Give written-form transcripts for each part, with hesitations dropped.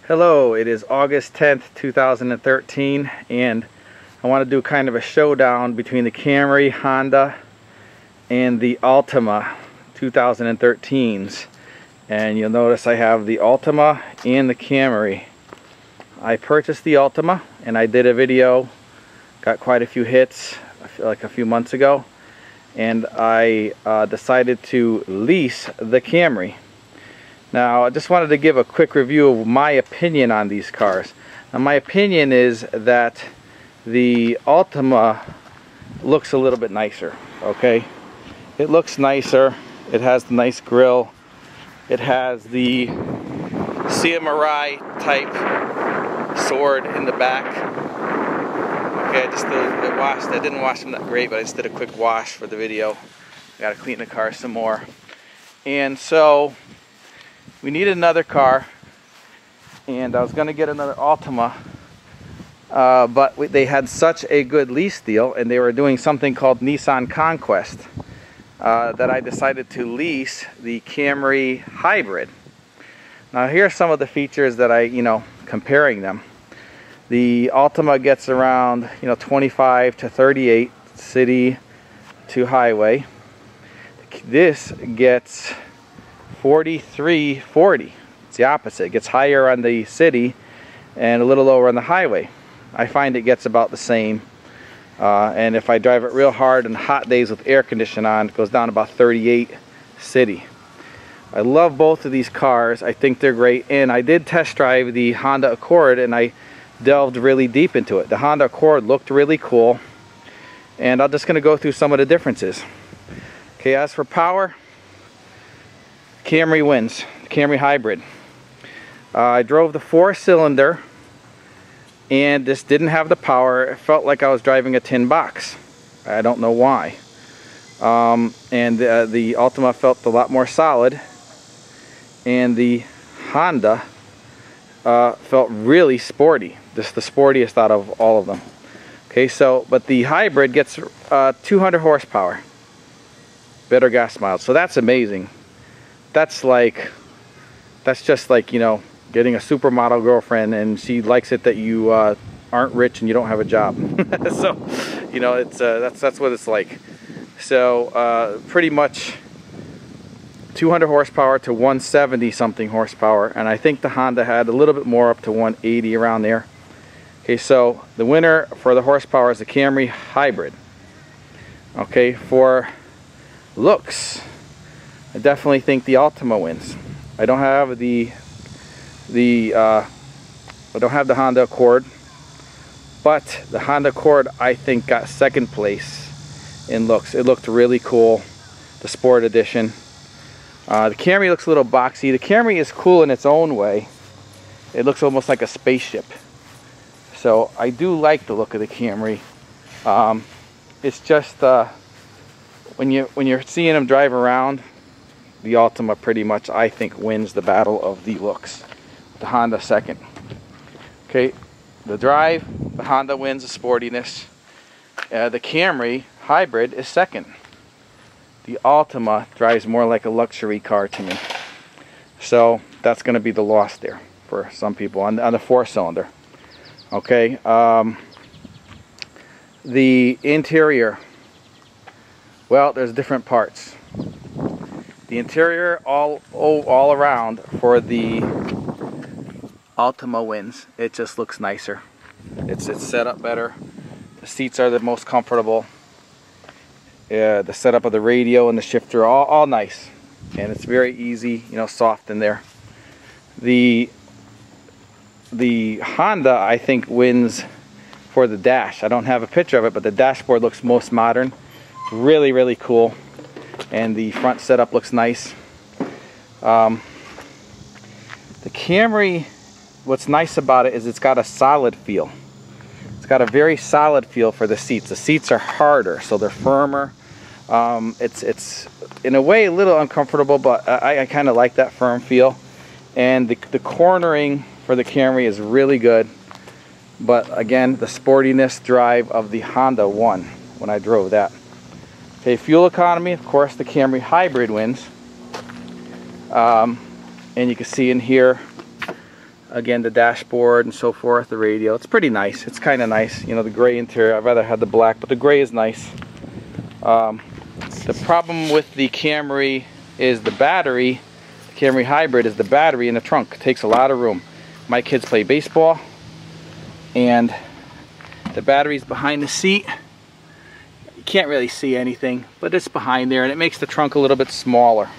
Hello, it is August 10th, 2013, and I want to do kind of a showdown between the Camry, Honda, and the Altima 2013s. And you'll notice I have the Altima and the Camry. I purchased the Altima, and I did a video, got quite a few hits, I feel like a few months ago, and I decided to lease the Camry. Now, I just wanted to give a quick review of my opinion on these cars. Now, my opinion is that the Altima looks a little bit nicer, okay? It looks nicer. It has the nice grille. It has the CMRI type sword in the back. Okay, I didn't wash them that great, but I just did a quick wash for the video. I gotta clean the car some more. And so, we needed another car, and I was going to get another Altima, but they had such a good lease deal, and they were doing something called Nissan Conquest, that I decided to lease the Camry Hybrid. Now here's some of the features that comparing them. The Altima gets around 25 to 38 city to highway. This gets 43-40. It's the opposite. It gets higher on the city and a little lower on the highway. I find it gets about the same, and if I drive it real hard on hot days with air conditioning on, it goes down about 38 city. I love both of these cars. I think they're great, and I did test drive the Honda Accord, and I delved really deep into it. The Honda Accord looked really cool, and I'm just going to go through some of the differences. Okay, as for power, Camry wins. Camry Hybrid. I drove the 4-cylinder, and this didn't have the power. It felt like I was driving a tin box. I don't know why. And the Altima felt a lot more solid, and the Honda felt really sporty. This is the sportiest out of all of them. Okay, so but the Hybrid gets 200 horsepower, better gas mileage. So that's amazing. That's just like getting a supermodel girlfriend, and she likes it that you aren't rich and you don't have a job. So it's that's what it's like. So pretty much 200 horsepower to 170 something horsepower, and I think the Honda had a little bit more, up to 180 around there. Okay, so the winner for the horsepower is the Camry Hybrid. Okay, for looks, I definitely think the Altima wins. I don't have the Honda Accord, but the Honda Accord I think got second place in looks. It looked really cool, the Sport Edition. The Camry looks a little boxy. The Camry is cool in its own way. It looks almost like a spaceship. So I do like the look of the Camry. It's just when you're seeing them drive around, the Altima pretty much, I think, wins the battle of the looks. The Honda second. Okay, the drive, the Honda wins the sportiness. The Camry Hybrid is second. The Altima drives more like a luxury car to me. So that's going to be the loss there for some people on the 4-cylinder. Okay, the interior. Well, there's different parts. The interior all around for the Altima wins. It just looks nicer. It's set up better. The seats are the most comfortable. The setup of the radio and the shifter, all nice, and it's very easy, soft in there. The Honda, I think, wins for the dash. I don't have a picture of it, but the dashboard looks most modern. Really, really cool. And the front setup looks nice. The Camry, what's nice about it is it's got a solid feel. It's got a very solid feel for the seats. The seats are harder, so they're firmer. It's in a way a little uncomfortable, but I kind of like that firm feel. And the cornering for the Camry is really good. But again, the sportiness drive of the Honda won when I drove that. Okay, fuel economy, of course, the Camry Hybrid wins. And you can see in here Again, the dashboard and so forth, the radio. It's pretty nice. It's kind of nice. You know, the gray interior. I'd rather have the black, but the gray is nice. The problem with the Camry is the battery. The Camry Hybrid is the battery in the trunk. It takes a lot of room. My kids play baseball, and the battery's behind the seat. You can't really see anything, but it's behind there, and it makes the trunk a little bit smaller.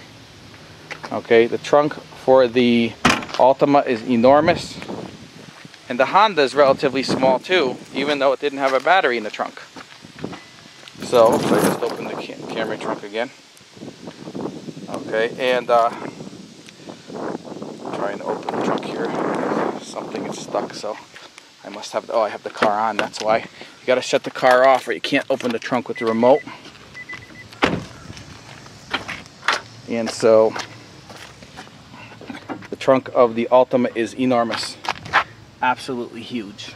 Okay, the trunk for the Altima is enormous, and the Honda is relatively small too, even though it didn't have a battery in the trunk. So I just opened the Camry trunk again. Okay, and trying to open the trunk here. Something is stuck, so I must have. Oh, I have the car on. That's why. You got to shut the car off, or you can't open the trunk with the remote. And so the trunk of the Altima is enormous, absolutely huge.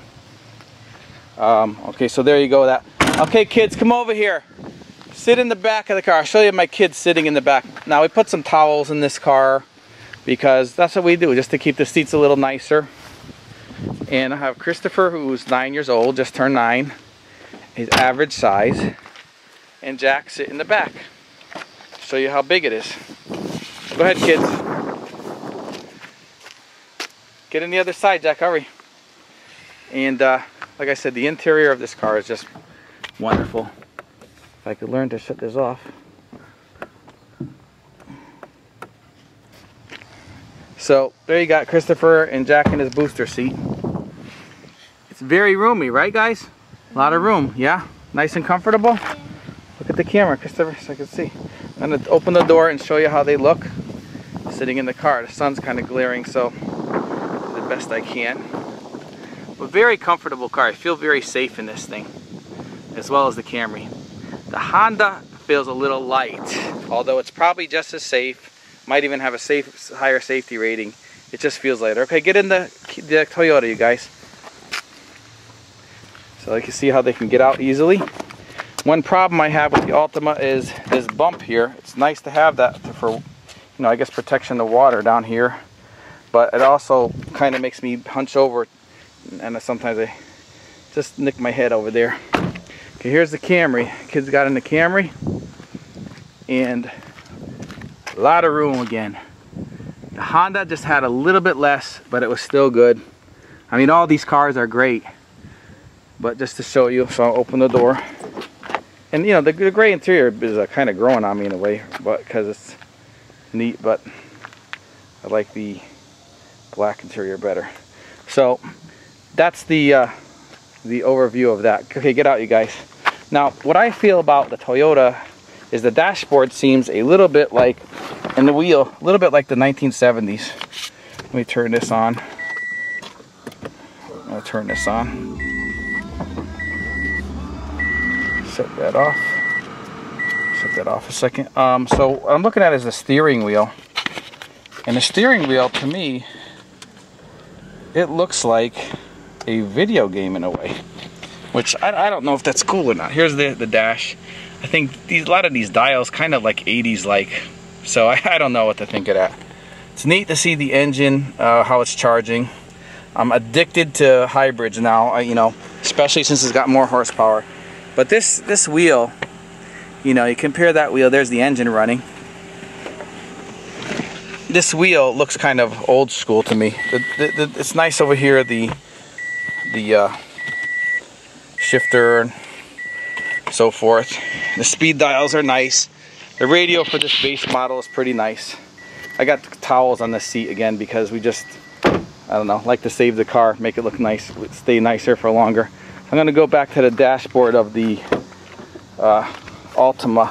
Okay, so there you go. Okay, kids, come over here. Sit in the back of the car. I'll show you my kids sitting in the back. Now, we put some towels in this car because that's what we do, just to keep the seats a little nicer. And I have Christopher, who's 9 years old, just turned 9. He's average size. And Jack sit in the back. Show you how big it is. Go ahead, kids. Get in the other side, Jack, hurry. And like I said, the interior of this car is just wonderful. If I could learn to shut this off. So there you got Christopher and Jack in his booster seat. It's very roomy, right, guys? A lot of room, yeah? Nice and comfortable? Look at the camera, Christopher, so I can see. I'm going to open the door and show you how they look sitting in the car. The sun's kind of glaring, so do the best I can. But very comfortable car. I feel very safe in this thing, as well as the Camry. The Honda feels a little light, although it's probably just as safe. Might even have a higher safety rating. It just feels lighter. Okay, get in the Toyota, you guys. So you can see how they can get out easily. One problem I have with the Altima is this bump here. It's nice to have that for, you know, I guess protection of water down here. But it also kind of makes me hunch over, and sometimes I just nick my head over there. Okay, here's the Camry. Kids got in the Camry, and a lot of room again. The Honda just had a little bit less, but it was still good. I mean, all these cars are great, but just to show you, so I'll open the door. And you know, the gray interior is kind of growing on me in a way, but because it's neat, but I like the black interior better. So that's the overview of that. Okay, get out, you guys. Now, what I feel about the Toyota is the dashboard seems a little bit like, and the wheel, a little bit like the 1970s. Let me turn this on. I'm gonna turn this on. Set that off. Set that off a second. So what I'm looking at is the steering wheel. And the steering wheel, to me, it looks like a video game in a way. Which I don't know if that's cool or not. Here's the dash. I think a lot of these dials kind of like 80s like. So I don't know what to think of that. It's neat to see the engine, how it's charging. I'm addicted to hybrids now, you know, especially since it's got more horsepower. But this wheel, you know, you compare that wheel, there's the engine running. This wheel looks kind of old school to me. It's nice over here, the shifter and so forth. The speed dials are nice. The radio for this base model is pretty nice. I got towels on the seat again because we just, I don't know, like to save the car, make it look nice, stay nicer for longer. I'm going to go back to the dashboard of the Altima.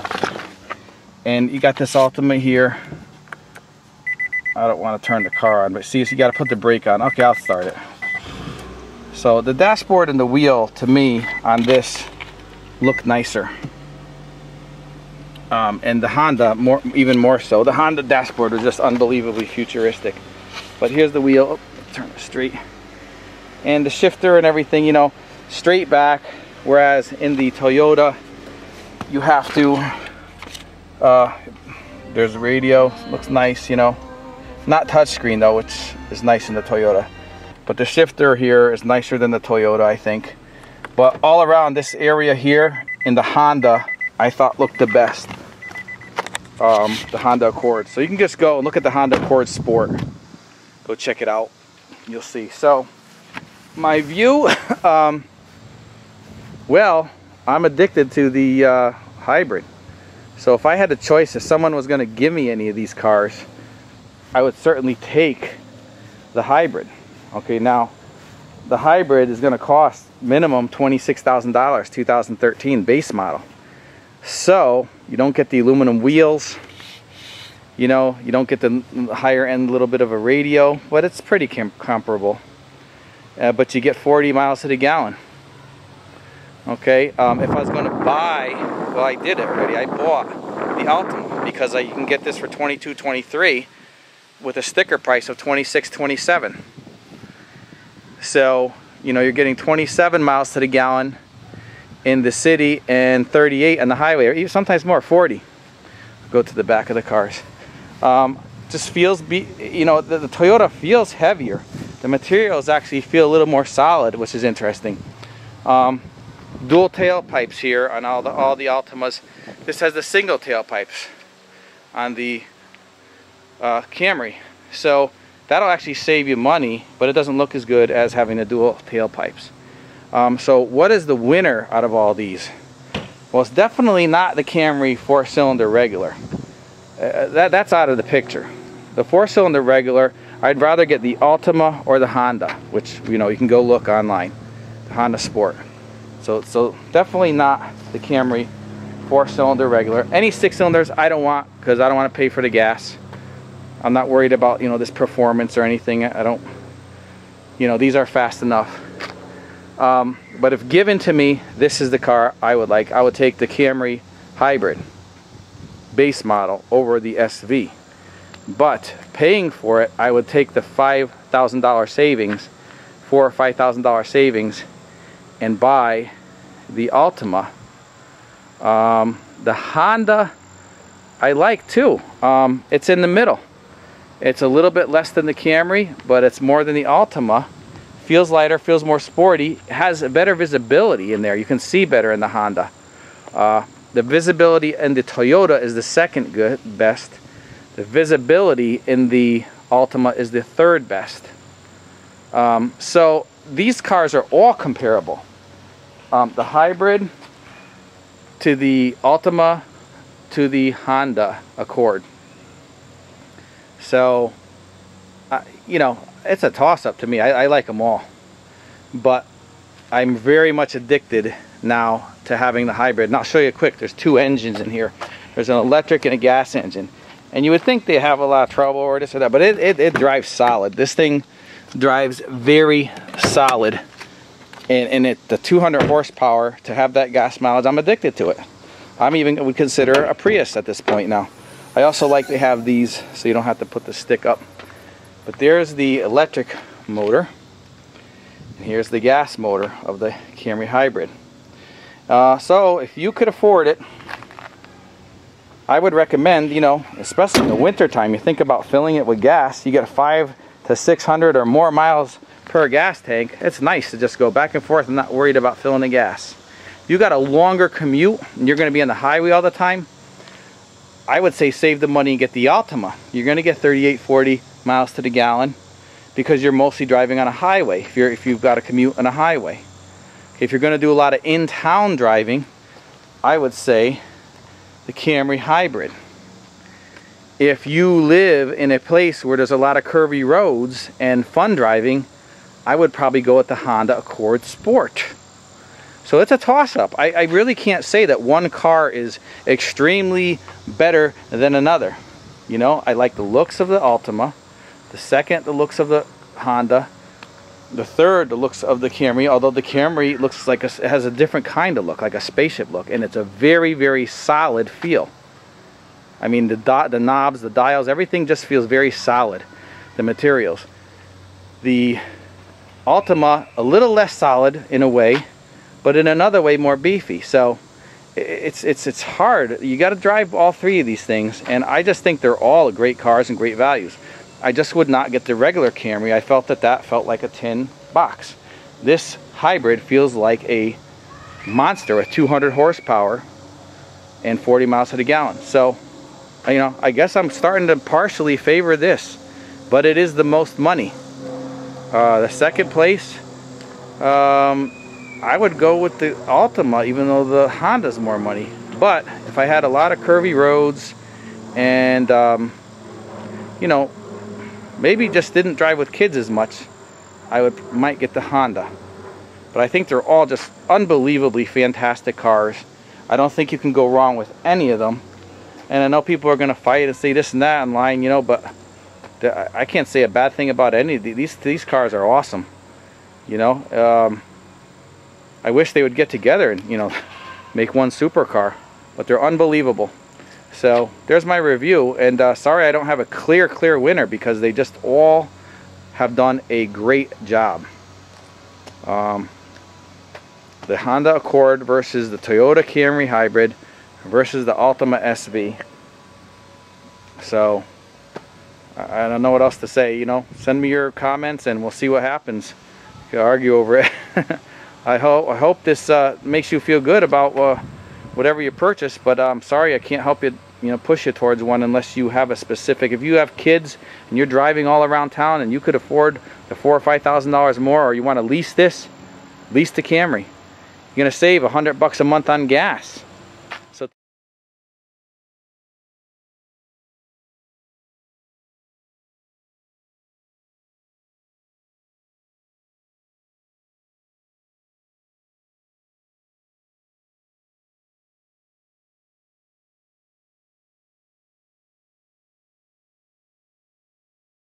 And you got this Altima here. I don't want to turn the car on, but see, so you got to put the brake on. Okay, I'll start it. So the dashboard and the wheel, to me, on this, look nicer. And the Honda, even more so. The Honda dashboard was just unbelievably futuristic. But here's the wheel. Oh, turn it straight. And the shifter and everything, you know, straight back. Whereas in the Toyota, you have to, there's the radio. Looks nice, you know. Not touchscreen though, which is nice in the Toyota. but the shifter here is nicer than the Toyota, I think. But all around this area here in the Honda, I thought looked the best. The Honda Accord. So you can just go and look at the Honda Accord Sport. Go check it out. You'll see. So my view, well, I'm addicted to the hybrid. So if I had a choice, if someone was going to give me any of these cars, I would certainly take the hybrid. Okay, now the hybrid is going to cost minimum $26,000, 2013 base model. So you don't get the aluminum wheels, you know, you don't get the higher end little bit of a radio, but it's pretty comparable. But you get 40 miles to the gallon. Okay, if I was going to buy, well, I did it already. I bought the Altima because you can get this for $22,000, $23,000 with a sticker price of $26,000, $27,000. So, you know, you're getting 27 miles to the gallon in the city and 38 on the highway, or even sometimes more, 40. Go to the back of the cars. Just feels, you know, the Toyota feels heavier. The materials actually feel a little more solid, which is interesting. Dual tailpipes here on all the Altimas. This has the single tailpipes on the Camry. So that'll actually save you money, but it doesn't look as good as having the dual tailpipes. So what is the winner out of all these? Well, it's definitely not the Camry 4-cylinder regular. That's out of the picture. The 4-cylinder regular, I'd rather get the Altima or the Honda, which, you know, you can go look online, the Honda Sport. So definitely not the Camry 4-cylinder regular. Any 6-cylinders I don't want, because I don't want to pay for the gas. I'm not worried about, you know, this performance or anything. I don't, you know, these are fast enough. But if given to me, this is the car I would like. I would take the Camry Hybrid base model over the SV. But paying for it, I would take the $5,000 savings, $4,000 or $5,000 savings, and buy the Altima. The Honda I like too. It's in the middle. It's a little bit less than the Camry, but it's more than the Altima. Feels lighter, feels more sporty, has a better visibility in there. You can see better in the Honda. The visibility in the Toyota is the second best. The visibility in the Altima is the third best. So these cars are all comparable. The Hybrid to the Altima to the Honda Accord. So, you know, it's a toss-up to me. I like them all. But I'm very much addicted now to having the hybrid. And I'll show you quick. There's two engines in here. There's an electric and a gas engine. And you would think they have a lot of trouble or this or that, but it drives solid. This thing drives very solid. And the 200 horsepower to have that gas mileage, I'm addicted to it. I'm even would consider a Prius at this point now. I also like to have these so you don't have to put the stick up. But there's the electric motor. And here's the gas motor of the Camry Hybrid. So if you could afford it, I would recommend, you know, especially in the winter time, you think about filling it with gas, you get 500 to 600 or more miles per gas tank. It's nice to just go back and forth and not worried about filling the gas. If you got a longer commute and you're going to be on the highway all the time, I would say save the money and get the Altima. You're going to get 38, 40 miles to the gallon because you're mostly driving on a highway if you've got a commute on a highway. If you're going to do a lot of in-town driving, I would say the Camry Hybrid. If you live in a place where there's a lot of curvy roads and fun driving, I would probably go with the Honda Accord Sport. So it's a toss-up. I really can't say that one car is extremely better than another. You know, I like the looks of the Altima. The second, the looks of the Honda. The third, the looks of the Camry, although the Camry looks like it has a different kind of look, like a spaceship look, and it's a very, very solid feel. I mean, the knobs, the dials, everything just feels very solid, the materials. The Altima, a little less solid in a way, but in another way more beefy. So it's hard. You got to drive all three of these things, and I just think they're all great cars and great values. I just would not get the regular Camry. I felt that felt like a tin box. This hybrid feels like a monster with 200 horsepower and 40 miles to the gallon. So, you know, I guess I'm starting to partially favor this, but it is the most money. The second place, I would go with the Altima, even though the Honda's more money. But if I had a lot of curvy roads and you know, maybe just didn't drive with kids as much, I might get the Honda. But I think they're all just unbelievably fantastic cars. I don't think you can go wrong with any of them. And I know people are going to fight and say this and that online, you know, but I can't say a bad thing about any of these cars. Are awesome, you know. I wish they would get together and, you know, make one supercar, but they're unbelievable. So there's my review, and sorry I don't have a clear winner, because they just all have done a great job. The Honda Accord versus the Toyota Camry Hybrid versus the Altima SV. So I don't know what else to say, you know. Send me your comments and we'll see what happens. You can argue over it. I hope this makes you feel good about whatever you purchase, but I'm sorry I can't help you, you know, push you towards one unless you have a specific. If you have kids and you're driving all around town and you could afford the $4,000 or $5,000 more, or you want to lease this, lease the Camry. You're gonna save $100 a month on gas.